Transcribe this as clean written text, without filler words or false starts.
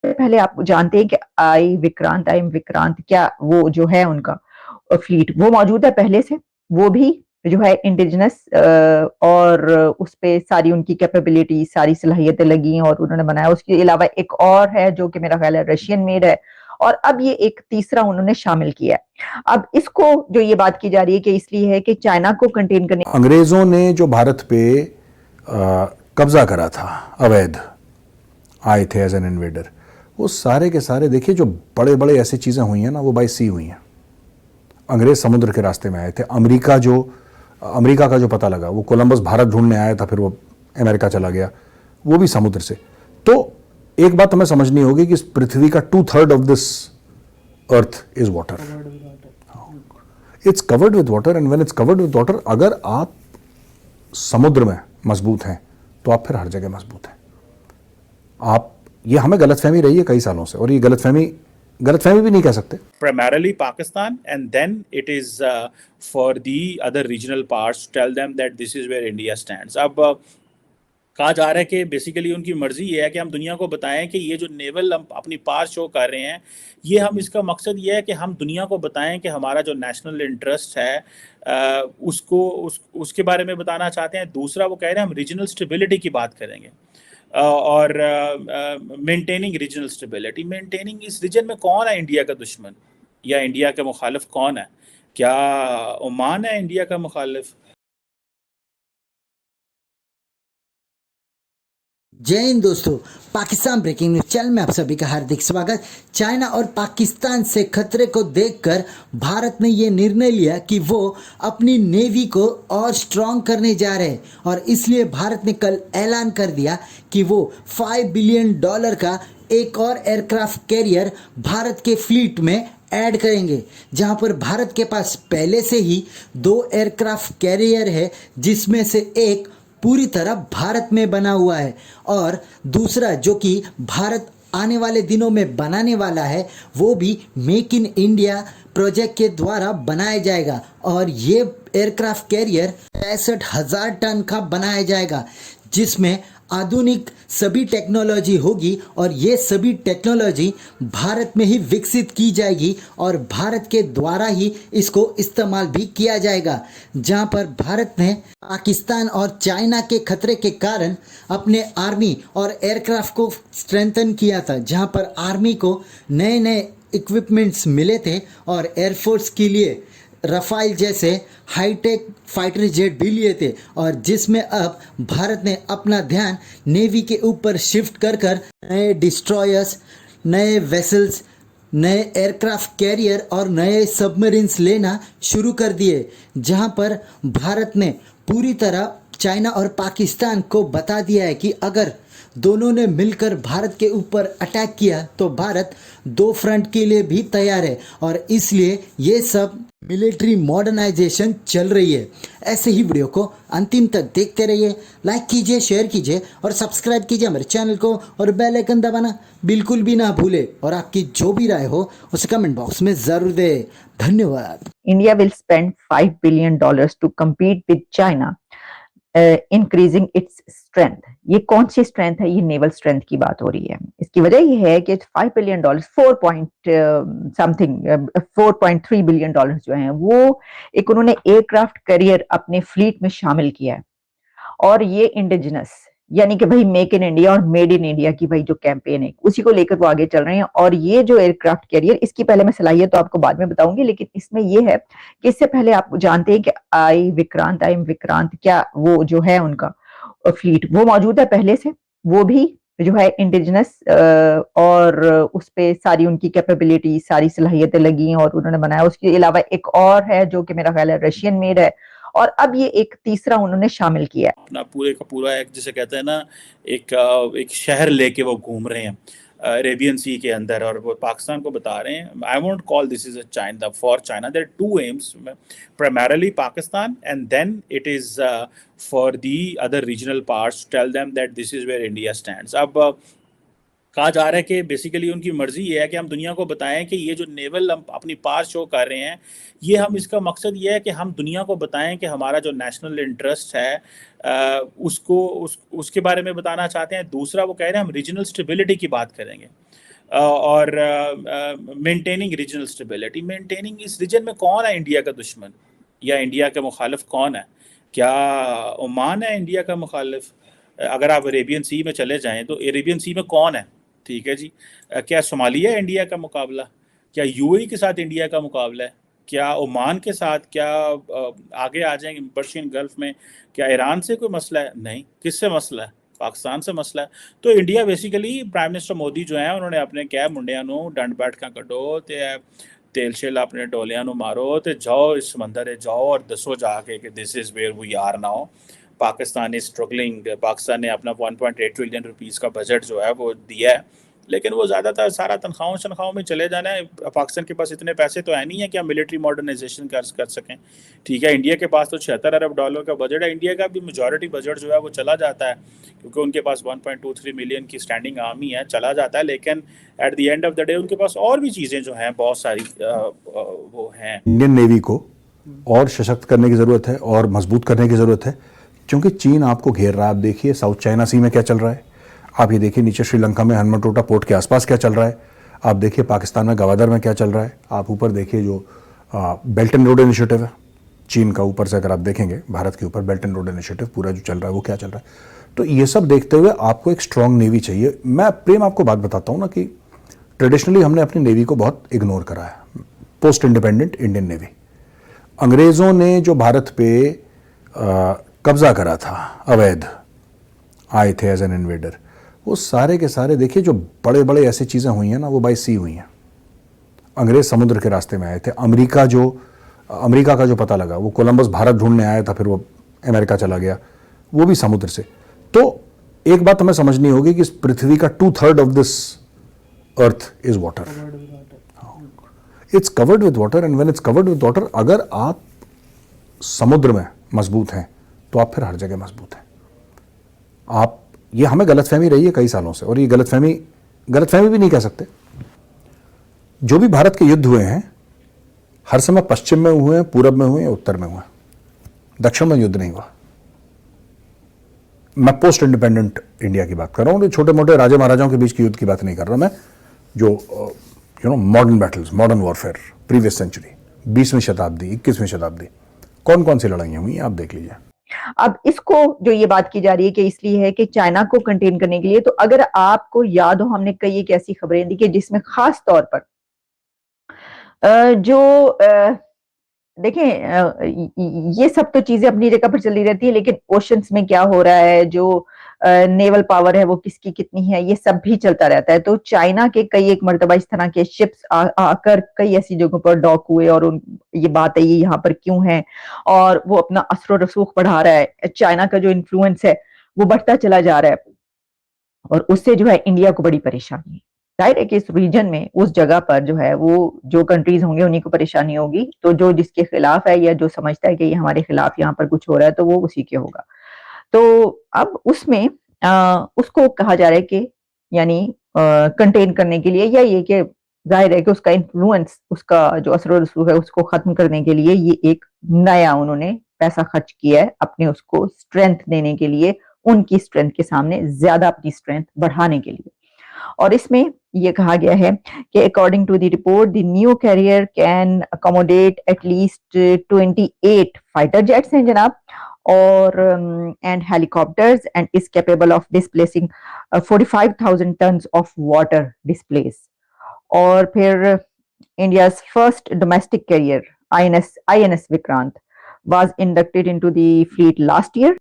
पहले आप जानते हैं कि आई एम विक्रांत, क्या वो जो है उनका फ्लीट वो मौजूद है पहले से। वो भी जो है इंडिजिनस, और उस पे सारी उनकी कैपेबिलिटी, सारी सलाहियतें लगी हैं और उन्होंने बनाया। उसके अलावा एक और है जो कि मेरा ख्याल है रशियन मेड है, और अब ये एक तीसरा उन्होंने शामिल किया है। अब इसको जो ये बात की जा रही है कि इसलिए है कि चाइना को कंटेन करने। अंग्रेजों ने जो भारत पे कब्जा करा था, अवैध आए थे एज एन इन्वेडर, वो सारे के सारे देखिए जो बड़े बड़े ऐसी चीज़ें हुई हैं ना, वो बाई सी हुई हैं। अंग्रेज समुद्र के रास्ते में आए थे। अमेरिका का जो पता लगा, वो कोलंबस भारत ढूंढने आया था, फिर वो अमेरिका चला गया, वो भी समुद्र से। तो एक बात हमें समझनी होगी कि इस पृथ्वी का 2/3 of this earth is water. It's covered with water, and when it's covered with water, अगर आप समुद्र में मजबूत हैं तो आप फिर हर जगह मजबूत हैं। आप, ये हमें गलतफहमी रही है कई सालों से, और ये गलतफहमी भी नहीं कह सकते। Primarily Pakistan, and then it is for the other regional parts to tell them that this is where India stands. अब कहा जा रहा है कि बेसिकली उनकी मर्जी ये है कि हम दुनिया को बताएं कि ये जो नेवल हम अपनी पार शो कर रहे हैं, ये हम इसका मकसद ये है कि हम दुनिया को बताएं कि हमारा जो नेशनल इंटरेस्ट है उसके बारे में बताना चाहते हैं। दूसरा वो कह रहे हैं हम रीजनल स्टेबिलिटी की बात करेंगे, और मेंटेनिंग रीजनल स्टेबिलिटी। मेंटेनिंग इस रीजन में कौन है इंडिया का दुश्मन या इंडिया का मुखालिफ कौन है? क्या ओमान है इंडिया का मुखालिफ? जय हिंद दोस्तों, पाकिस्तान ब्रेकिंग न्यूज चैनल में आप सभी का हार्दिक स्वागत। चाइना और पाकिस्तान से खतरे को देखकर भारत ने ये निर्णय लिया कि वो अपनी नेवी को और स्ट्रॉन्ग करने जा रहे हैं, और इसलिए भारत ने कल ऐलान कर दिया कि वो $5 बिलियन का एक और एयरक्राफ्ट कैरियर भारत के फ्लीट में ऐड करेंगे, जहां पर भारत के पास पहले से ही 2 एयरक्राफ्ट कैरियर है, जिसमें से एक पूरी तरह भारत में बना हुआ है और दूसरा जो कि भारत आने वाले दिनों में बनाने वाला है, वो भी मेक इन इंडिया प्रोजेक्ट के द्वारा बनाया जाएगा। और ये एयरक्राफ्ट कैरियर 65,000 टन का बनाया जाएगा, जिसमें आधुनिक सभी टेक्नोलॉजी होगी, और ये सभी टेक्नोलॉजी भारत में ही विकसित की जाएगी और भारत के द्वारा ही इसको इस्तेमाल भी किया जाएगा। जहां पर भारत ने पाकिस्तान और चाइना के खतरे के कारण अपने आर्मी और एयरक्राफ्ट को स्ट्रेंथन किया था, जहां पर आर्मी को नए नए इक्विपमेंट्स मिले थे और एयरफोर्स के लिए रफाइल जैसे हाईटेक फाइटर जेट भी लिए थे, और जिसमें अब भारत ने अपना ध्यान नेवी के ऊपर शिफ्ट कर नए डिस्ट्रॉयर्स, नए वेसल्स, नए एयरक्राफ्ट कैरियर और नए सबमरीन्स लेना शुरू कर दिए। जहां पर भारत ने पूरी तरह चाइना और पाकिस्तान को बता दिया है कि अगर दोनों ने मिलकर भारत के ऊपर अटैक किया तो भारत 2 फ्रंट के लिए भी तैयार है, और इसलिए ये सब मिलिट्री मॉडर्नाइजेशन चल रही है। ऐसे ही वीडियो को अंतिम तक देखते रहिए, लाइक कीजिए, शेयर कीजिए और सब्सक्राइब कीजिए हमारे चैनल को, और बेल आइकन दबाना बिल्कुल भी ना भूले, और आपकी जो भी राय हो उसे कमेंट बॉक्स में जरूर दे। धन्यवाद। India will spend $5 billion to compete with China, increasing its strength. ये कौन सी स्ट्रेंथ है? ये नेवल स्ट्रेंथ की बात हो रही है। इसकी वजह ये है कि $5 बिलियन, 4.3 बिलियन डॉलर जो हैं, वो एक उन्होंने एयरक्राफ्ट कैरियर अपने फ्लीट में शामिल किया है। और ये इंडिजिनस, यानी कि भाई मेक इन इंडिया और मेड इन इंडिया की भाई जो कैंपेन है, उसी को लेकर वो आगे चल रहे हैं। और ये जो एयरक्राफ्ट कैरियर, इसकी पहले मैं सलाहियत तो आपको बाद में बताऊंगी, लेकिन इसमें ये है कि इससे पहले आप जानते हैं कि आई एम विक्रांत, क्या वो जो है उनका फ्लीट वो मौजूद है पहले से। वो भी जो है इंडिजिनस, और उस पे सारी उनकी कैपेबिलिटी, सारी सलाहियतें लगी हैं और उन्होंने बनाया। उसके अलावा एक और है जो कि मेरा ख्याल है रशियन मेड है, और अब ये एक तीसरा उन्होंने शामिल किया है। अपना पूरे का पूरा एक, जिसे कहते हैं ना, एक शहर लेके वो घूम रहे हैं अरेबियन सी के अंदर, और वो पाकिस्तान को बता रहे हैं। I won't call this is a China, for China there are 2 aims, primarily Pakistan, and then it is for the other regional parts to tell them that this is where India stands. अब कहा जा रहा है कि basically उनकी मर्जी ये है कि हम दुनिया को बताएं कि ये जो नेवल हम अपनी पार शो कर रहे हैं, ये हम इसका मकसद ये है कि हम दुनिया को बताएं कि हमारा जो नेशनल इंटरेस्ट है उसके बारे में बताना चाहते हैं। दूसरा वो कह रहे हैं हम रीजनल स्टेबिलिटी की बात करेंगे, और मेंटेनिंग रीजनल स्टेबिलिटी। मेंटेनिंग इस रीजन में कौन है इंडिया का दुश्मन या इंडिया के मुखालिफ कौन है? क्या ओमान है इंडिया का मुखालिफ? अगर आप अरेबियन सी में चले जाएं तो अरेबियन सी में कौन है? ठीक है जी। क्या सोमालिया इंडिया का मुकाबला? क्या यूएई के साथ इंडिया का मुकाबला है? क्या ओमान के साथ? क्या आगे आ जाएंगे पर्शियन गल्फ में? क्या ईरान से कोई मसला है? नहीं। किससे मसला है? पाकिस्तान से मसला है। तो India basically prime minister Modi जो है उन्होंने अपने क्या मुंडिया डंड बैठक कड्डो ते तेल शेल अपने डोलियां मारो तो जाओ इस समंदर जाओ और दसो जाके कि this is where we are now. Pakistan is struggling. Pakistan ने अपना 1.8 ट्रिलियन रुपीस का बजट जो है वो दिया है, लेकिन वो ज़्यादातर सारा तनख्वाहों में चले जाना है। पाकिस्तान के पास इतने पैसे तो है नहीं है कि हम मिलिट्री मॉडर्नाइजेशन कर सकें। ठीक है, इंडिया के पास तो 76 अरब डॉलर का बजट है। इंडिया का भी मेजॉरिटी बजट जो है वो चला जाता है क्योंकि उनके पास 1.23 मिलियन की स्टैंडिंग आर्मी है, चला जाता है। लेकिन at the end of the day उनके पास और भी चीज़ें जो हैं बहुत सारी वो हैं। इंडियन नेवी को और सशक्त करने की ज़रूरत है और मजबूत करने की ज़रूरत है, क्योंकि चीन आपको घेर रहा है। आप देखिए साउथ चाइना सी में क्या चल रहा है, आप ये देखिए नीचे श्रीलंका में हनुमानटोटा पोर्ट के आसपास क्या चल रहा है, आप देखिए पाकिस्तान में गवादर में क्या चल रहा है, आप ऊपर देखिए जो बेल्ट एंड रोड इनिशिएटिव है चीन का, ऊपर से अगर आप देखेंगे भारत के ऊपर बेल्ट एंड रोड इनिशिएटिव पूरा जो चल रहा है वो क्या चल रहा है। तो ये सब देखते हुए आपको एक स्ट्रांग नेवी चाहिए। मैं प्रेम आपको बात बताता हूँ ना कि ट्रेडिशनली हमने अपनी नेवी को बहुत इग्नोर करा है। पोस्ट इंडिपेंडेंट इंडियन नेवी, अंग्रेज़ों ने जो भारत पे कब्जा करा था, अवैध आए थे एज एन इन्वेडर, वो सारे के सारे देखिए जो बड़े बड़े ऐसी चीज़ें हुई हैं ना वो बाय सी हुई हैं। अंग्रेज समुद्र के रास्ते में आए थे। अमेरिका का जो पता लगा, वो कोलंबस भारत ढूंढने आया था, फिर वो अमेरिका चला गया, वो भी समुद्र से। तो एक बात हमें समझनी होगी कि इस पृथ्वी का 2/3 of this earth is water. It's covered with water and when it's covered with water, अगर आप समुद्र में मजबूत हैं तो आप फिर हर जगह मजबूत हैं। आप ये हमें गलतफहमी रही है कई सालों से, और ये गलतफहमी भी नहीं कह सकते। जो भी भारत के युद्ध हुए हैं हर समय पश्चिम में हुए हैं, पूरब में हुए हैं, उत्तर में हुए हैं, दक्षिण में युद्ध नहीं हुआ। मैं पोस्ट इंडिपेंडेंट इंडिया की बात कर रहा हूं, छोटे मोटे राजे महाराजाओं के बीच की युद्ध की बात नहीं कर रहा मैं, जो modern battles, modern warfare, previous century, 20वीं शताब्दी, 21वीं शताब्दी, कौन कौन सी लड़ाइयां हुई आप देख लीजिए। अब इसको जो ये बात की जा रही है कि इसलिए है कि चाइना को कंटेन करने के लिए, तो अगर आपको याद हो हमने कई एक ऐसी खबरें दी कि जिसमें खास तौर पर देखें ये सब तो चीजें अपनी जगह पर चली रहती है, लेकिन ओशंस में क्या हो रहा है, जो नेवल पावर है वो किसकी कितनी है, ये सब भी चलता रहता है। तो चाइना के कई एक मर्तबा इस तरह के शिप्स आकर कई ऐसी जगहों पर डॉक हुए, और ये बात है ये यहाँ पर क्यों है, और वो अपना असर रसूख बढ़ा रहा है। चाइना का जो इन्फ्लुएंस है वो बढ़ता चला जा रहा है, और उससे जो है इंडिया को बड़ी परेशानी है। जाहिर है कि इस रीजन में उस जगह पर जो है वो जो कंट्रीज होंगे उन्हीं को परेशानी होगी। तो जो जिसके खिलाफ है या जो समझता है कि ये हमारे खिलाफ यहाँ पर कुछ हो रहा है तो वो उसी के होगा। तो अब उसमें उसको कहा जा रहा है कि यानी कंटेन करने के लिए, या ये कि जाहिर है कि उसका इन्फ्लुएंस, उसका जो असर रसूख है उसको खत्म करने के लिए ये एक नया उन्होंने पैसा खर्च किया है अपने उसको स्ट्रेंथ देने के लिए, उनकी स्ट्रेंथ के सामने ज्यादा अपनी स्ट्रेंथ बढ़ाने के लिए। और इसमें ये कहा गया है कि according to the report the new carrier can accommodate at least 28 fighter jets हैं जनाब, और and helicopters, and is capable of displacing 45,000 tons of water displace. और फिर India's first domestic carrier INS Vikrant was inducted into the fleet last year.